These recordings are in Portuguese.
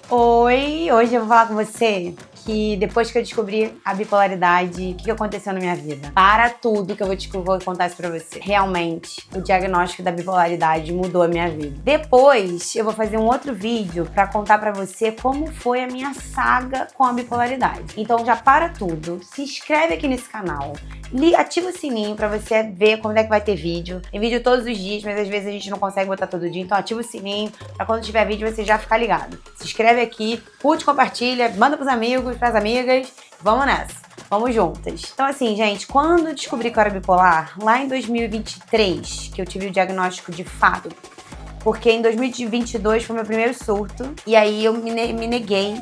Oi, hoje eu vou falar com você que depois que eu descobri a bipolaridade, o que aconteceu na minha vida? Para tudo que eu vou contar isso pra você. Realmente, o diagnóstico da bipolaridade mudou a minha vida. Depois, eu vou fazer um outro vídeo pra contar pra você como foi a minha saga com a bipolaridade. Então já para tudo, se inscreve aqui nesse canal, ativa o sininho pra você ver quando é que vai ter vídeo. Tem vídeo todos os dias, mas às vezes a gente não consegue botar todo dia, então ativa o sininho pra quando tiver vídeo você já ficar ligado. Se inscreve aqui, curte, compartilha, manda pros amigos, pras amigas, vamos nessa, vamos juntas. Então assim, gente, quando eu descobri que eu era bipolar, lá em 2023, que eu tive o diagnóstico de fato, porque em 2022 foi meu primeiro surto, e aí eu me neguei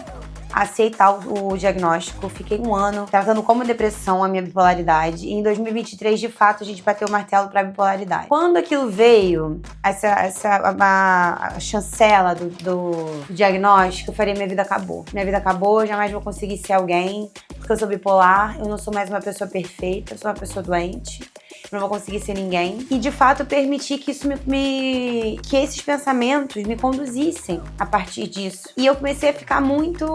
a aceitar o diagnóstico. Fiquei um ano tratando como depressão a minha bipolaridade. E em 2023, de fato, a gente bateu o martelo pra bipolaridade. Quando aquilo veio, a chancela do diagnóstico, eu falei, minha vida acabou. Minha vida acabou, eu jamais vou conseguir ser alguém, porque eu sou bipolar, eu não sou mais uma pessoa perfeita, eu sou uma pessoa doente. Não vou conseguir ser ninguém. E de fato permitir que isso que esses pensamentos me conduzissem a partir disso. E eu comecei a ficar muito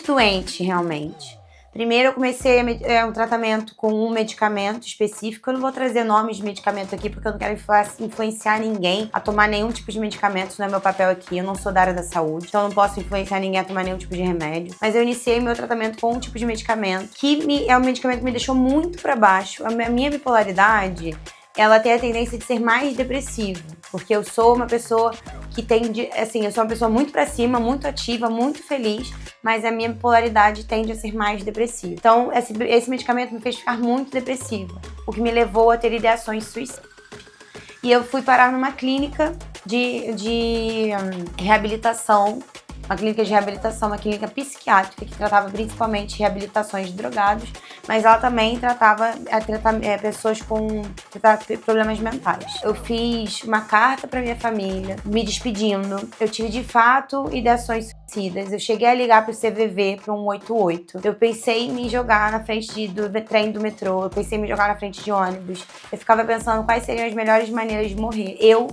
doente, realmente. Primeiro eu comecei um tratamento com um medicamento específico. Eu não vou trazer nomes de medicamento aqui porque eu não quero influenciar ninguém a tomar nenhum tipo de medicamento. Isso não é meu papel aqui, eu não sou da área da saúde, então eu não posso influenciar ninguém a tomar nenhum tipo de remédio. Mas eu iniciei meu tratamento com um tipo de medicamento que é um medicamento que me deixou muito pra baixo. A minha bipolaridade, ela tem a tendência de ser mais depressiva, porque eu sou uma pessoa que tende, assim, eu sou uma pessoa muito pra cima, muito ativa, muito feliz, mas a minha bipolaridade tende a ser mais depressiva. Então, esse medicamento me fez ficar muito depressiva, o que me levou a ter ideações suicidas. E eu fui parar numa clínica de reabilitação, uma clínica psiquiátrica que tratava principalmente reabilitações de drogados, mas ela também tratava pessoas com problemas mentais. Eu fiz uma carta para minha família, me despedindo. Eu tive, de fato, ideações suicidas. Eu cheguei a ligar para o CVV, para 188. Eu pensei em me jogar na frente do trem do metrô. Eu pensei em me jogar na frente de ônibus. Eu ficava pensando quais seriam as melhores maneiras de morrer. Eu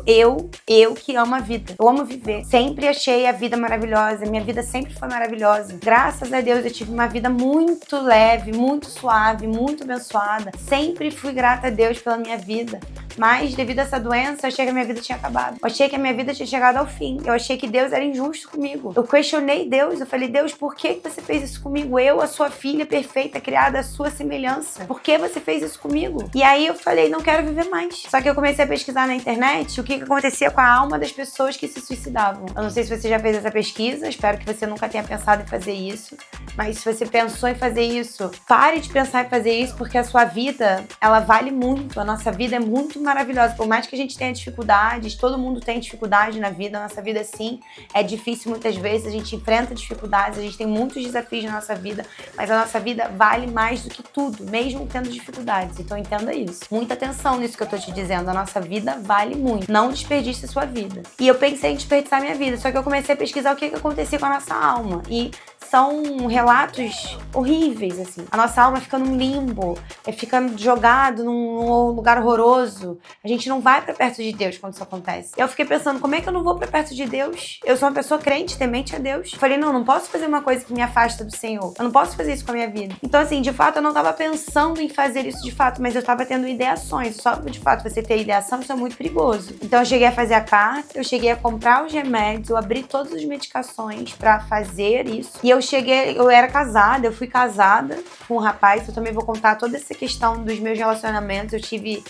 que amo a vida. Eu amo viver. Sempre achei a vida maravilhosa. Minha vida sempre foi maravilhosa. Graças a Deus eu tive uma vida muito leve, muito suave, muito abençoada. Sempre fui grata a Deus pela minha vida. Mas devido a essa doença, eu achei que a minha vida tinha acabado. Eu achei que a minha vida tinha chegado ao fim. Eu achei que Deus era injusto comigo. Eu questionei Deus. Eu falei, Deus, por que você fez isso comigo? Eu, a sua filha perfeita, criada à sua semelhança. Por que você fez isso comigo? E aí eu falei, não quero viver mais. Só que eu comecei a pesquisar na internet o que acontecia com a alma das pessoas que se suicidavam. Eu não sei se você já fez essa pesquisa, espero que você nunca tenha pensado em fazer isso. Mas se você pensou em fazer isso, pare de pensar em fazer isso, porque a sua vida, ela vale muito. A nossa vida é muito maravilhosa. Por mais que a gente tenha dificuldades, todo mundo tem dificuldade na vida. A nossa vida, sim, é difícil muitas vezes. A gente enfrenta dificuldades, a gente tem muitos desafios na nossa vida, mas a nossa vida vale mais do que tudo, mesmo tendo dificuldades. Então entenda isso. Muita atenção nisso que eu tô te dizendo. A nossa vida vale muito. Não desperdice a sua vida. E eu pensei em desperdiçar minha vida, só que eu comecei a pesquisar o que acontecia com a nossa alma. E são relatos horríveis, assim. A nossa alma fica num limbo, fica jogado num lugar horroroso. A gente não vai pra perto de Deus quando isso acontece. Eu fiquei pensando, como é que eu não vou pra perto de Deus? Eu sou uma pessoa crente, temente a Deus. Eu falei, não posso fazer uma coisa que me afasta do Senhor. Eu não posso fazer isso com a minha vida. Então, assim, de fato, eu não tava pensando em fazer isso de fato, mas eu tava tendo ideações. Só que, de fato, você ter ideação, isso é muito perigoso. Então, eu cheguei a fazer a carta, eu cheguei a comprar os remédios, eu abri todas as medicações pra fazer isso. E eu era casada, eu fui casada com um rapaz. Eu também vou contar toda essa questão dos meus relacionamentos. Eu tive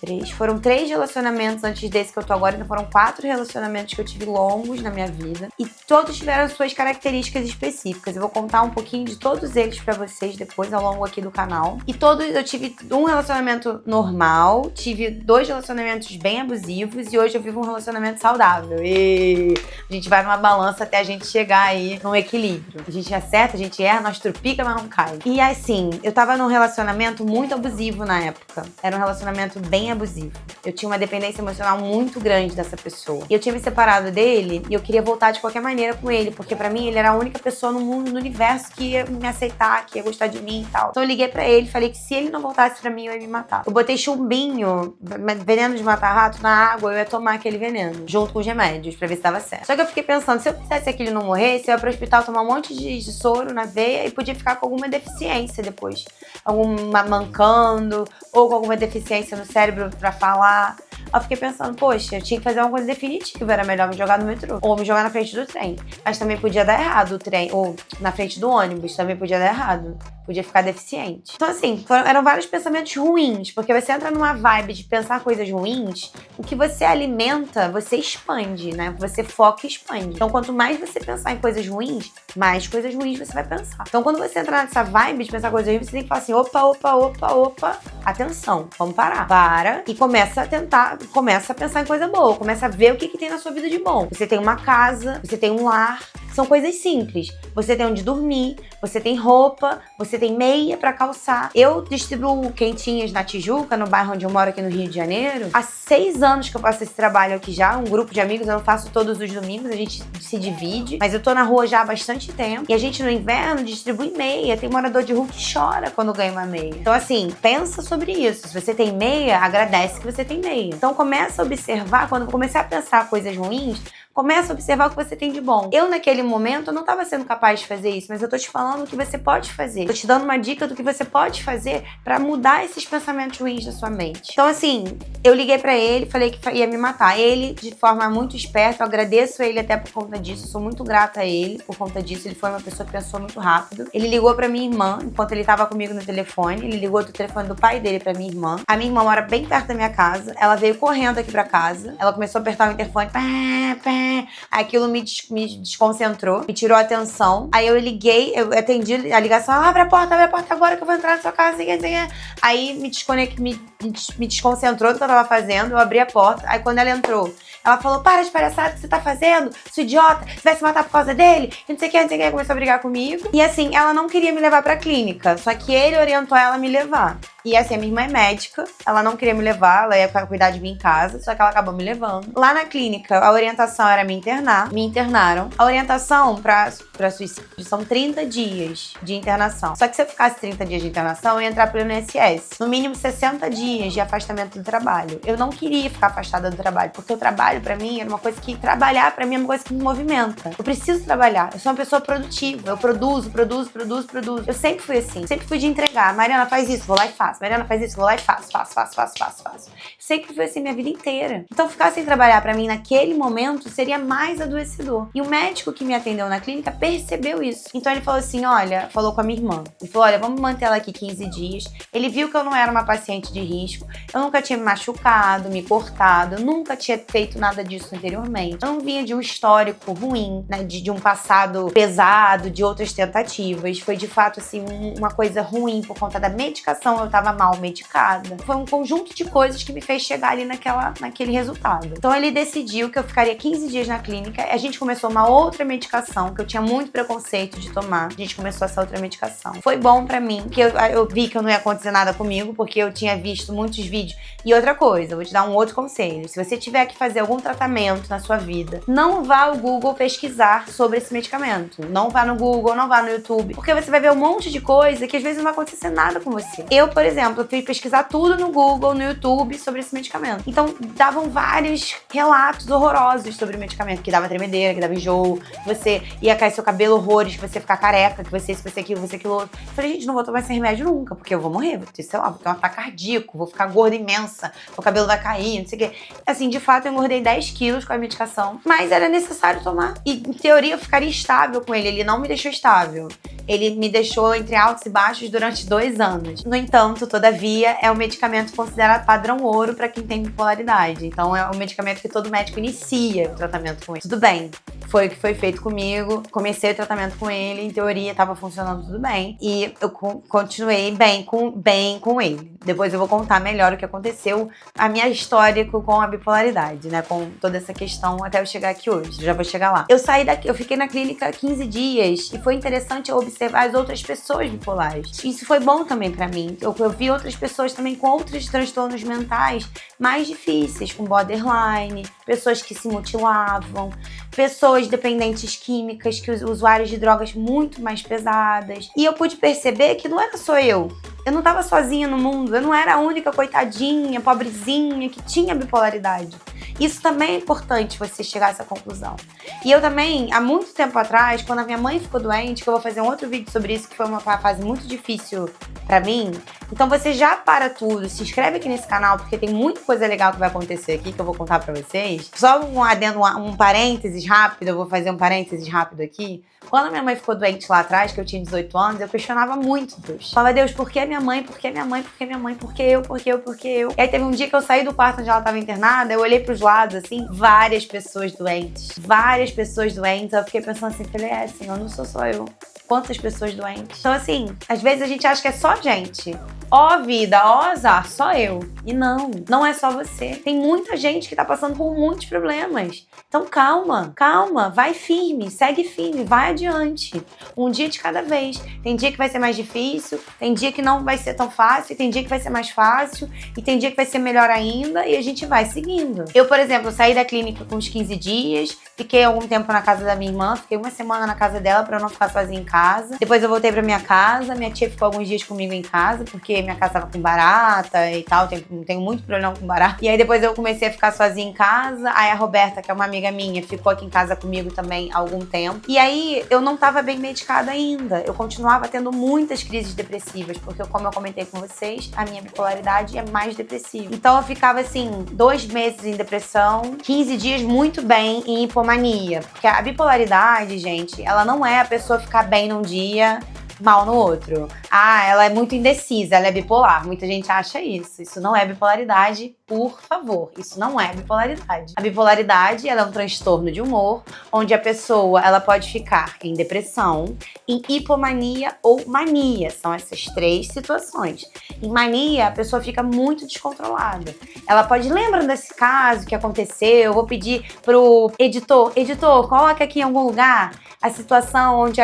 3. Foram 3 relacionamentos antes desse que eu tô agora, então foram 4 relacionamentos que eu tive longos na minha vida. E todos tiveram suas características específicas. Eu vou contar um pouquinho de todos eles pra vocês depois, ao longo aqui do canal. E todos, eu tive um relacionamento normal, tive 2 relacionamentos bem abusivos e hoje eu vivo um relacionamento saudável. E a gente vai numa balança até a gente chegar aí num equilíbrio. A gente acerta, a gente erra, nós trupica, mas não cai. E assim, eu tava num relacionamento muito abusivo na época. Era um relacionamento bem abusivo. Eu tinha uma dependência emocional muito grande dessa pessoa. E eu tinha me separado dele e eu queria voltar de qualquer maneira com ele, porque pra mim ele era a única pessoa no mundo, no universo que ia me aceitar, que ia gostar de mim e tal. Então eu liguei pra ele e falei que se ele não voltasse pra mim, eu ia me matar. Eu botei chumbinho, veneno de matar rato, na água, eu ia tomar aquele veneno, junto com os remédios, pra ver se dava certo. Só que eu fiquei pensando, se eu fizesse aquilo e não morresse, eu ia pro hospital tomar um monte de soro na veia e podia ficar com alguma deficiência depois. Alguma mancando, ou com alguma deficiência no cérebro pra falar. Eu fiquei pensando, poxa, eu tinha que fazer uma coisa definitiva, era melhor me jogar no metrô, ou me jogar na frente do trem. Mas também podia dar errado o trem, ou na frente do ônibus, também podia dar errado. Podia ficar deficiente. Então, assim, eram vários pensamentos ruins, porque você entra numa vibe de pensar coisas ruins, o que você alimenta, você expande, né? Você foca e expande. Então, quanto mais você pensar em coisas ruins, mais coisas ruins você vai pensar. Então, quando você entra nessa vibe de pensar coisas ruins, você tem que falar assim, opa, atenção, vamos parar. Para e começa a pensar em coisa boa, começa a ver o que tem na sua vida de bom. Você tem uma casa, você tem um lar, são coisas simples. Você tem onde dormir, você tem roupa, você tem meia pra calçar. Eu distribuo quentinhas na Tijuca, no bairro onde eu moro aqui no Rio de Janeiro. Há 6 anos que eu faço esse trabalho aqui já, um grupo de amigos, eu não faço todos os domingos, a gente se divide. Mas eu tô na rua já há bastante tempo. E a gente no inverno distribui meia. Tem morador de rua que chora quando ganha uma meia. Então assim, pensa sobre isso. Se você tem meia, agradece que você tem meia. Então começa a observar, quando começar a pensar coisas ruins, começa a observar o que você tem de bom. Eu, naquele momento, eu não estava sendo capaz de fazer isso, mas eu tô te falando o que você pode fazer. Tô te dando uma dica do que você pode fazer pra mudar esses pensamentos ruins da sua mente. Então, assim, eu liguei pra ele, falei que ia me matar. Ele, de forma muito esperta, eu agradeço ele até por conta disso, sou muito grata a ele por conta disso. Ele foi uma pessoa que pensou muito rápido. Ele ligou pra minha irmã, enquanto ele tava comigo no telefone. Ele ligou do telefone do pai dele pra minha irmã. A minha irmã mora bem perto da minha casa. Ela veio correndo aqui pra casa. Ela começou a apertar o interfone. Aquilo me desconcentrou, me tirou a atenção. Aí eu liguei, eu atendi a ligação, abre a porta agora que eu vou entrar na sua casa. Aí me desconcentrou do que eu tava fazendo, eu abri a porta. Aí quando ela entrou, ela falou, para de palhaçada que você tá fazendo, sua idiota, você vai se matar por causa dele, e não sei o que, começou a brigar comigo. E assim, ela não queria me levar pra clínica, só que ele orientou ela a me levar. E assim, a minha irmã é médica, ela não queria me levar, ela ia cuidar de mim em casa, só que ela acabou me levando. Lá na clínica, a orientação era me internar, me internaram. A orientação pra suicídio são 30 dias de internação. Só que se eu ficasse 30 dias de internação, eu ia entrar pelo INSS. No mínimo 60 dias de afastamento do trabalho. Eu não queria ficar afastada do trabalho, porque o trabalho pra mim era uma coisa que, trabalhar pra mim é uma coisa que me movimenta. Eu preciso trabalhar, eu sou uma pessoa produtiva, eu produzo. Eu sempre fui assim, sempre fui de entregar. Mariana, faz isso, vou lá e faço. Mariana, faz isso, vou lá e faço. Sempre foi assim minha vida inteira. Então ficar sem trabalhar pra mim naquele momento seria mais adoecedor. E o médico que me atendeu na clínica percebeu isso. Então ele falou assim, olha, falou com a minha irmã. Ele falou, olha, vamos manter ela aqui 15 dias. Ele viu que eu não era uma paciente de risco. Eu nunca tinha me machucado, me cortado. Eu nunca tinha feito nada disso anteriormente. Eu não vinha de um histórico ruim, né? De um passado pesado, de outras tentativas. Foi de fato, assim, uma coisa ruim por conta da medicação. Eu tava mal medicada. Foi um conjunto de coisas que me fez chegar ali naquele resultado. Então ele decidiu que eu ficaria 15 dias na clínica. A gente começou uma outra medicação, que eu tinha muito preconceito de tomar. A gente começou essa outra medicação. Foi bom pra mim, porque eu vi que não ia acontecer nada comigo, porque eu tinha visto muitos vídeos. E outra coisa, eu vou te dar um outro conselho. Se você tiver que fazer algum tratamento na sua vida, não vá ao Google pesquisar sobre esse medicamento. Não vá no Google, não vá no YouTube, porque você vai ver um monte de coisa que às vezes não vai acontecer nada com você. Eu, por exemplo, eu fui pesquisar tudo no Google, no YouTube, sobre esse medicamento. Então, davam vários relatos horrorosos sobre o medicamento, que dava tremedeira, que dava enjoo, que você ia cair seu cabelo horrores, que você ia ficar careca, que você isso, você aquilo, você aquilo outro. Eu falei, gente, não vou tomar esse remédio nunca, porque eu vou morrer, vou ter, sei lá, vou ter um ataque cardíaco, vou ficar gorda imensa, o cabelo vai cair, não sei o quê. Assim, de fato, eu engordei 10 quilos com a medicação, mas era necessário tomar. E, em teoria, eu ficaria estável com ele. Ele não me deixou estável. Ele me deixou entre altos e baixos durante 2 anos. No entanto, todavia, é um medicamento considerado padrão ouro para quem tem bipolaridade. Então, é um medicamento que todo médico inicia o tratamento com ele. Tudo bem, Foi o que foi feito comigo. Comecei o tratamento com ele, em teoria tava funcionando tudo bem. E eu continuei bem com ele. Depois eu vou contar melhor o que aconteceu, a minha história com a bipolaridade, né? Com toda essa questão até eu chegar aqui hoje. Já vou chegar lá. Eu saí daqui, eu fiquei na clínica 15 dias e foi interessante eu observar as outras pessoas bipolares. Isso foi bom também pra mim. Eu vi outras pessoas também com outros transtornos mentais mais difíceis, com borderline, pessoas que se mutilavam, pessoas dependentes químicas, que usuários de drogas muito mais pesadas. E eu pude perceber que não era só eu. Eu não estava sozinha no mundo, eu não era a única coitadinha, pobrezinha que tinha bipolaridade. Isso também é importante você chegar a essa conclusão. E eu também, há muito tempo atrás, quando a minha mãe ficou doente, que eu vou fazer um outro vídeo sobre isso, que foi uma fase muito difícil pra mim. Então você já para tudo, se inscreve aqui nesse canal, porque tem muita coisa legal que vai acontecer aqui, que eu vou contar pra vocês. Só um adendo, um parênteses rápido, eu vou fazer um parênteses rápido aqui. Quando a minha mãe ficou doente lá atrás, que eu tinha 18 anos, eu questionava muito Deus. Falava, Deus, por que minha mãe? Por que minha mãe? Por que minha mãe? Por que eu? Por que eu? Por que eu? E aí teve um dia que eu saí do quarto onde ela estava internada, eu olhei pros lados, assim, várias pessoas doentes. Várias pessoas doentes. Eu fiquei pensando assim, falei, Senhor, não sou só eu. Quantas pessoas doentes? Então, assim, às vezes a gente acha que é só gente. Ó vida, ó azar, só eu. E não é só você. Tem muita gente que tá passando por muitos problemas. Então calma, vai firme, segue firme, vai adiante. Um dia de cada vez. Tem dia que vai ser mais difícil, tem dia que não vai ser tão fácil, tem dia que vai ser mais fácil, e tem dia que vai ser melhor ainda, e a gente vai seguindo. Eu, por exemplo, saí da clínica com uns 15 dias, fiquei algum tempo na casa da minha irmã, fiquei uma semana na casa dela pra eu não ficar sozinha em casa. Depois eu voltei pra minha casa, minha tia ficou alguns dias comigo em casa, porque minha casa tava com barata e tal, tenho muito problema com barata. E aí depois eu comecei a ficar sozinha em casa, aí a Roberta, que é uma amiga minha, ficou aqui em casa comigo também há algum tempo. E aí eu não tava bem medicada ainda, eu continuava tendo muitas crises depressivas, porque como eu comentei com vocês, a minha bipolaridade é mais depressiva. Então eu ficava assim, 2 meses em depressão, 15 dias muito bem em hipomania, porque a bipolaridade, gente, ela não é a pessoa ficar bem num dia, mal no outro. Ela é muito indecisa, ela é bipolar. Muita gente acha isso. Isso não é bipolaridade, por favor. Isso não é bipolaridade. A bipolaridade, ela é um transtorno de humor, onde a pessoa, ela pode ficar em depressão, em hipomania ou mania. São essas 3 situações. Em mania, a pessoa fica muito descontrolada. Ela pode, lembra desse caso que aconteceu? Eu vou pedir pro editor, coloca aqui em algum lugar a situação onde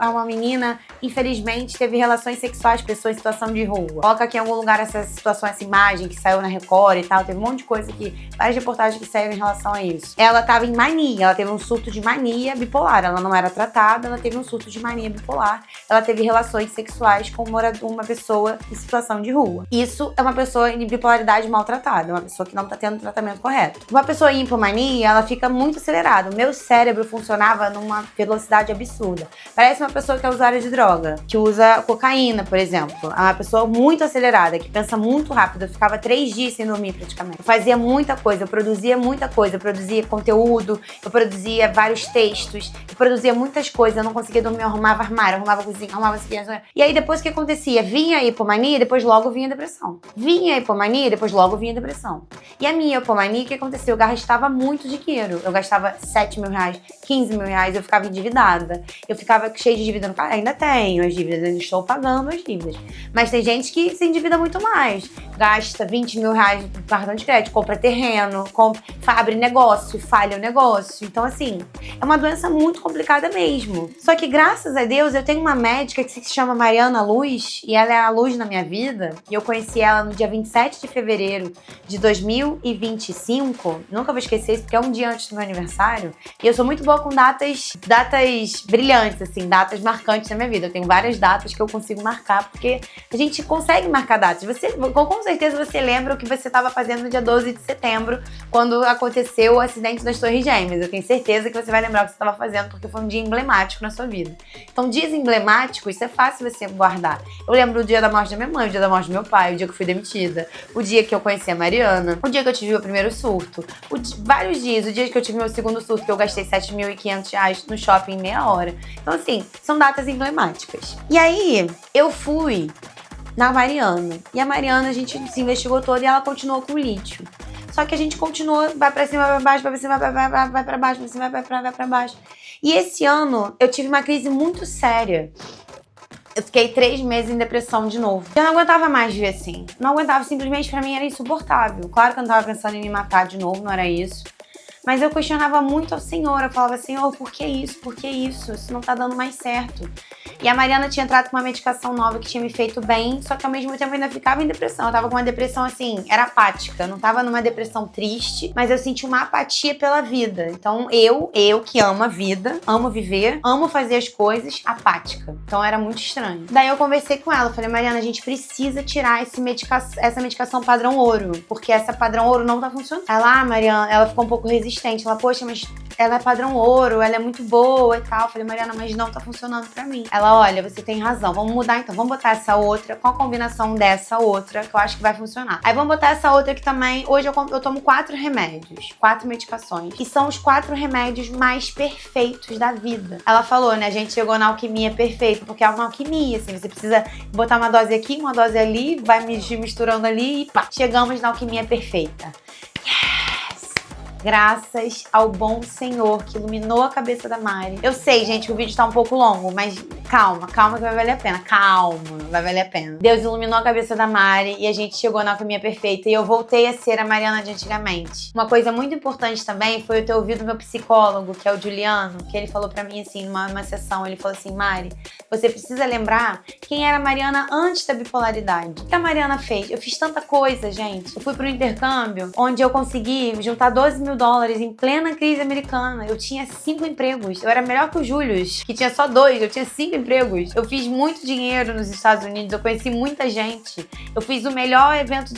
uma menina, infelizmente, teve relações sexuais com pessoas em situação de rua. Coloca aqui em algum lugar essa situação, essa imagem que saiu na Record e tal. Teve um monte de coisa aqui, várias reportagens que saíram em relação a isso. Ela tava em mania, ela teve um surto de mania bipolar. Ela não era tratada, ela teve um surto de mania bipolar. Ela teve relações sexuais com uma pessoa em situação de rua. Isso é uma pessoa em bipolaridade maltratada, uma pessoa que não tá tendo o tratamento correto. Uma pessoa em hipomania, ela fica muito acelerada. O meu cérebro funcionava numa velocidade absurda. Parece uma pessoa que é usuária de droga, que usa cocaína, por exemplo. É uma pessoa muito acelerada, que pensa muito rápido. Eu ficava 3 dias sem dormir praticamente. Eu fazia muita coisa, eu produzia muita coisa. Eu produzia conteúdo, eu produzia vários textos, eu produzia muitas coisas. Eu não conseguia dormir, eu arrumava armário, arrumava cozinha, arrumava as crianças. E aí depois o que acontecia? Vinha a hipomania, depois logo vinha a depressão. Vinha a hipomania, depois logo vinha a depressão. E a minha hipomania, o que aconteceu? Eu gastava muito dinheiro. Eu gastava 7 mil reais, 15 mil reais, eu ficava endividada. Eu ficava cheia de dívida no cartão. Ainda tenho as dívidas, eu estou pagando as dívidas. Mas tem gente que se endivida muito mais. Gasta 20 mil reais no cartão de crédito, compra terreno, abre negócio, falha o negócio. Então, assim, é uma doença muito complicada mesmo. Só que, graças a Deus, eu tenho uma médica que se chama Mariana Luz, e ela é a luz na minha vida. E eu conheci ela no dia 27 de fevereiro de 2025. Nunca vou esquecer isso, porque é um dia antes do meu aniversário. E eu sou muito boa com datas brilhantes, assim, datas marcantes na minha vida. Eu tenho várias datas que eu consigo marcar, porque a gente consegue marcar datas. Com certeza você lembra o que você estava fazendo no dia 12 de setembro, quando aconteceu o acidente das Torres Gêmeas. Eu tenho certeza que você vai lembrar o que você estava fazendo, porque foi um dia emblemático na sua vida. Então, dias emblemáticos, isso é fácil você guardar. Eu lembro o dia da morte da minha mãe, o dia da morte do meu pai, o dia que eu fui demitida, o dia que eu conheci a Mariana, o dia que eu tive o primeiro surto, vários dias, o dia que eu tive meu segundo surto, que eu gastei 7.500 reais no shopping em meia hora. Então, assim, são datas emblemáticas. E aí, eu fui na Mariana. E a Mariana, a gente se investigou toda e ela continuou com lítio. Só Só que a gente continua, vai pra cima, vai pra baixo, vai pra cima, vai pra baixo, vai pra baixo, vai pra cima, vai pra baixo. E esse ano eu tive uma crise muito séria. Eu fiquei 3 meses em depressão de novo. Eu não aguentava mais viver assim. Não aguentava, simplesmente pra mim era insuportável. Claro que eu não tava pensando em me matar de novo, não era isso. Mas eu questionava muito ao Senhor. Eu falava, Senhor, por que isso? Por que isso? Isso não tá dando mais certo. E a Mariana tinha entrado com uma medicação nova que tinha me feito bem, só que ao mesmo tempo eu ainda ficava em depressão. Eu tava com uma depressão assim, era apática. Eu não tava numa depressão triste, mas eu senti uma apatia pela vida. Então eu que amo a vida, amo viver, amo fazer as coisas, apática. Então era muito estranho. Daí eu conversei com ela, falei, Mariana, a gente precisa tirar essa medicação padrão ouro, porque essa padrão ouro não tá funcionando. Ela, Mariana, ela ficou um pouco resistente. Ela, poxa, mas ela é padrão ouro, ela é muito boa e tal. Eu falei, Mariana, mas não tá funcionando pra mim. Ela, olha, você tem razão, vamos mudar então, vamos botar essa outra com a combinação dessa outra, que eu acho que vai funcionar. Aí vamos botar essa outra aqui também. Hoje eu tomo 4 remédios, 4 medicações, e são os 4 remédios mais perfeitos da vida. Ela falou, né, a gente chegou na alquimia perfeita, porque é uma alquimia, assim, você precisa botar uma dose aqui, uma dose ali, vai misturando ali e pá, chegamos na alquimia perfeita. Graças ao bom Senhor que iluminou a cabeça da Mari. Eu sei, gente, que o vídeo tá um pouco longo, mas calma que vai valer a pena. Calma, vai valer a pena. Deus iluminou a cabeça da Mari e a gente chegou na alquimia perfeita e eu voltei a ser a Mariana de antigamente. Uma coisa muito importante também foi eu ter ouvido meu psicólogo, que é o Juliano, que ele falou pra mim assim, numa sessão, ele falou assim, Mari, você precisa lembrar quem era a Mariana antes da bipolaridade. O que a Mariana fez? Eu fiz tanta coisa, gente. Eu fui pro intercâmbio, onde eu consegui juntar $12 mil em plena crise americana. Eu tinha 5 empregos. Eu era melhor que o Július, que tinha só 2. Eu tinha 5 empregos. Eu fiz muito dinheiro nos Estados Unidos. Eu conheci muita gente. Eu fiz o melhor evento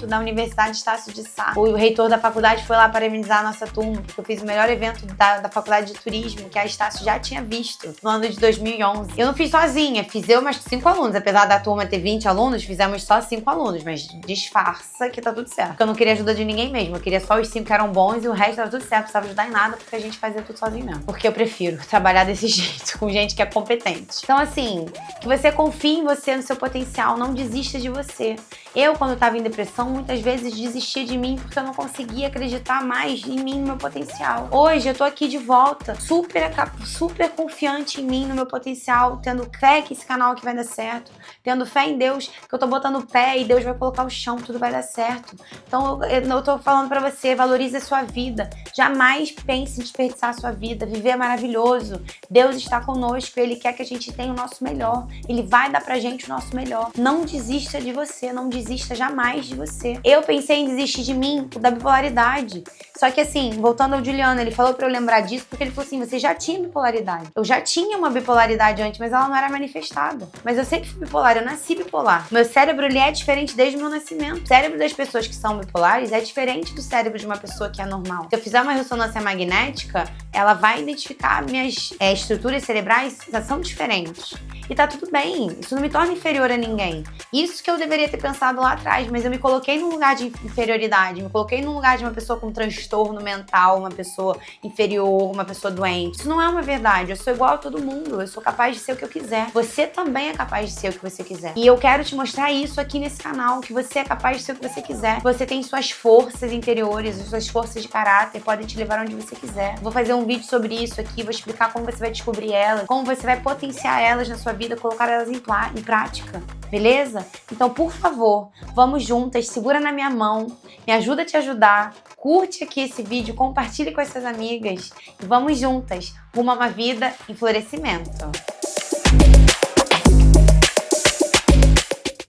da Universidade Estácio de Sá. O reitor da faculdade foi lá parabenizar a nossa turma, porque eu fiz o melhor evento da faculdade de turismo, que a Estácio já tinha visto no ano de 2011. Eu não fiz sozinha, fiz eu mais 5 alunos. Apesar da turma ter 20 alunos, fizemos só 5 alunos, mas disfarça que tá tudo certo. Porque eu não queria ajuda de ninguém mesmo. Eu queria só os 5 que eram bons e o resto tava tudo certo. Não precisava ajudar em nada, porque a gente fazia tudo sozinho mesmo. Porque eu prefiro trabalhar desse jeito, com gente que é competente. Então, assim, que você confie em você, no seu potencial. Não desista de você. Eu, quando eu tava em depressão, muitas vezes desistia de mim porque eu não conseguia acreditar mais em mim, no meu potencial. Hoje, eu tô aqui de volta, super confiante em mim, no meu potencial, tendo fé que esse canal aqui vai dar certo, tendo fé em Deus, que eu tô botando o pé e Deus vai colocar o chão, tudo vai dar certo. Então, eu tô falando pra você, valorize a sua vida. Jamais pense em desperdiçar a sua vida. Viver é maravilhoso. Deus está conosco, Ele quer que a gente tenha o nosso melhor. Ele vai dar pra gente o nosso melhor. Não desista de você, não desista jamais de você. Eu pensei em desistir de mim, da bipolaridade. Só que assim, voltando ao Juliano, ele falou pra eu lembrar disso, porque ele falou assim, você já tinha bipolaridade. Eu já tinha uma bipolaridade antes, mas ela não era manifestada. Mas eu sempre fui bipolar, eu nasci bipolar. Meu cérebro, ele é diferente desde o meu nascimento. O cérebro das pessoas que são bipolares é diferente do cérebro de uma pessoa que é normal. Se eu fizer uma ressonância magnética, ela vai identificar minhas estruturas cerebrais, já são diferentes. E tá tudo bem, isso não me torna inferior a ninguém. Isso que eu deveria ter pensado lá atrás, mas eu me coloquei num lugar de inferioridade, me coloquei num lugar de uma pessoa com transtorno mental, uma pessoa inferior, uma pessoa doente. Isso não é uma verdade, eu sou igual a todo mundo, eu sou capaz de ser o que eu quiser. Você também é capaz de ser o que você quiser. E eu quero te mostrar isso aqui nesse canal, que você é capaz de ser o que você quiser. Você tem suas forças interiores, suas forças de caráter, podem te levar onde você quiser. Vou fazer um vídeo sobre isso aqui, vou explicar como você vai descobrir elas, como você vai potenciar elas na sua vida, colocar elas em prática, beleza? Então, por favor, vamos juntas, segura na minha mão, me ajuda a te ajudar, curte aqui esse vídeo, compartilhe com as suas amigas e vamos juntas rumo a uma vida em florescimento.